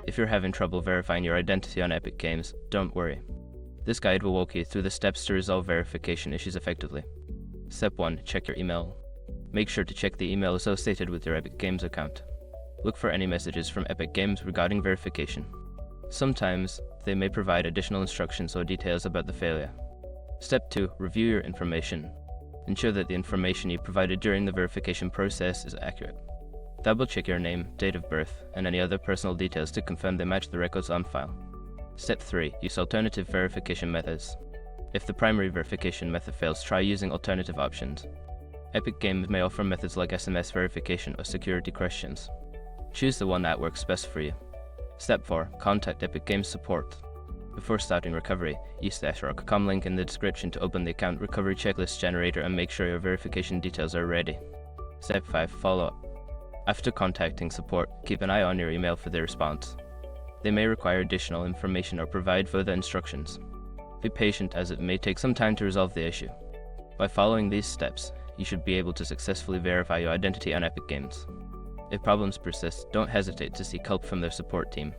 If you're having trouble verifying your identity on Epic Games, don't worry. This guide will walk you through the steps to resolve verification issues effectively. Step 1. Check your email. Make sure to check the email associated with your Epic Games account. Look for any messages from Epic Games regarding verification. Sometimes, they may provide additional instructions or details about the failure. Step 2. Review your information. Ensure that the information you provided during the verification process is accurate. Double-check your name, date of birth, and any other personal details to confirm they match the records on file. Step 3. Use alternative verification methods. If the primary verification method fails, try using alternative options. Epic Games may offer methods like SMS verification or security questions. Choose the one that works best for you. Step 4. Contact Epic Games support. Before starting recovery, use the shrug.com link in the description to open the account recovery checklist generator and make sure your verification details are ready. Step 5. Follow up. After contacting support, keep an eye on your email for their response. They may require additional information or provide further instructions. Be patient, as it may take some time to resolve the issue. By following these steps, you should be able to successfully verify your identity on Epic Games. If problems persist, don't hesitate to seek help from their support team.